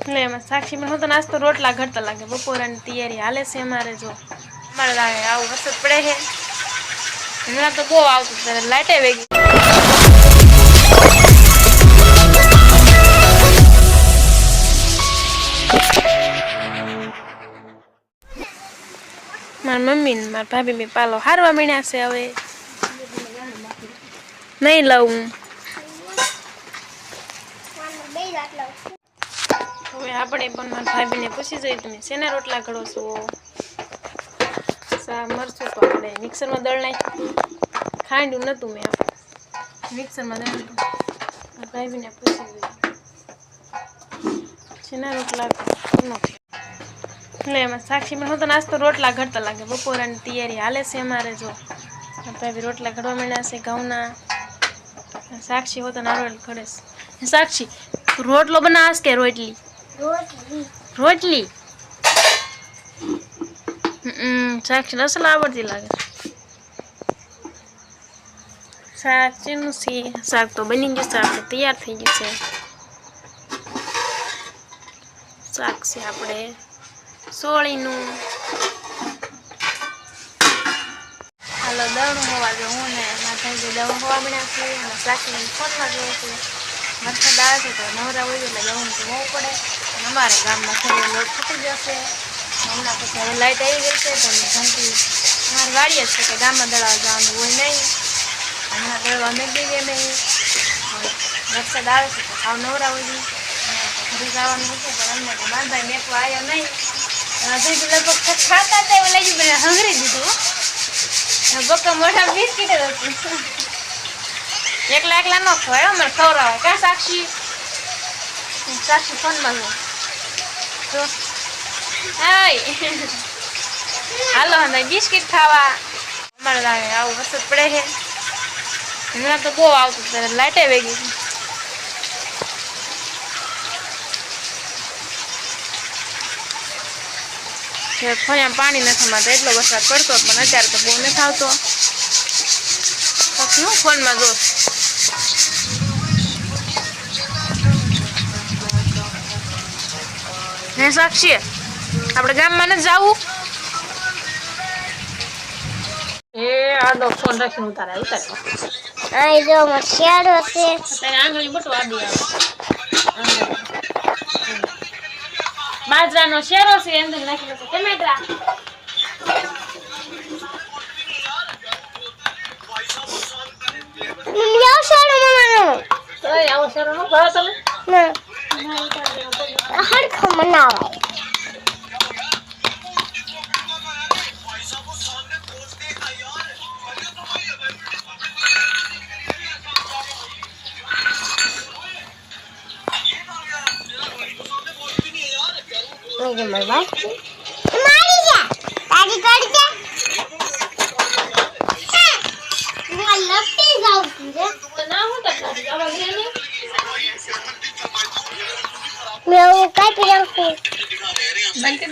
ले मैं साक्षी में तो नाश्तो रोटला घरता लागे बपोरानी तैयारी हाले से हमारे जो हमारे लागे आव वरसाद पड़े है हमारा तो बो आवतो ત્યારે લાઈટ આવી ગઈ માર મમ્મી ને માર ભાભી મે પાલો હારવા મળ્યા છે હવે નહીં લાવું હવે આપણે પણ માર ભાભીને પૂછી જોઈએ તમે શેના રોટલા ઘડો છો સા મરચું તો આપણે મિક્સરમાં દળ નાખ્યું ખાંડું નતું મેં મિક્સરમાં દળ માર ભાભીને પૂછી જોઈએ શેના રોટલા નથી ले मैं साक्षी में तो नाश्तो रोटला घरता लागे बपोरानी तैयारी हाले से हमारे जो भाभी रोटला घड़वा मिला से घऊना साक्षी हो तो नारोल घड़े साक्षी रोटलो बनास के रोटली रोटली साक्षी असल आवड़ती लागे साक्षी नु सी शाक तो बनी गई शाक तो तैयार थई गई छे शाक से आपणे सोळीनु हालो दवणું હોવા જો હું ને માથે જે દવણું હોવા બન્યા છે અને સાક્ષીને ફોનમાં જોઉં છું વરસાદ આવે છે તો નવરા હોય એટલે દવણું તો હોવું પડે અને અમારે ગામમાં થોડો લોટ ફૂટી જશે હમણાં પછી હવે લાઇટ આવી ગઈ છે તો ઘંટી અમારી વાડી જ છે કે ગામમાં દળવા જવાનું હોય નહીં હમણાં દળવા મેળવી દે નહીં વરસાદ આવે છે તો સાવ નવરા હોય ઘરે જવાનું હતું પણ અમને તો બાંધાઈ મેકવા આવ્યો નહીં अभी तो लगभग खाता था वो लगी मैंने हंगरी दी तो बक्का मोटा बिस्किट एकला एकला नो खवायो मन खवरावे का साक्षी साक्षी फोन में तो हाय हालो हमें बिस्किट खावा हमारे लागे आव वरसाद पड़े है हमरा तो बो आवतो ત્યારે લાઈટ આવી ગઈ ફળિયામાં પાણી નથી મારતો એટલો વરસાદ પડતો પણ અત્યારે તો બહુ નથી આવતો પછી હું ફોનમાં જો હે સાક્ષી આપણે ગામમાં નથી જવું એ આડો ફોન રાખીને ઉતારે આ જો મશિયાળો છે તારે આંગળી બટો આડી આવે બાજરાનો શેરો છે અંદર નાખી દો ટમેટા મમ્મી આવો શેરો મનાનો તો આવો શેરો નો ભાવ તમે ના હરખો મનાવો ओके माय बाय मारी जा ताजी कर दे मैं लपटी जाऊं तुझे तो ना हो तक अब अगले ने मैं वो काय पिया को बनते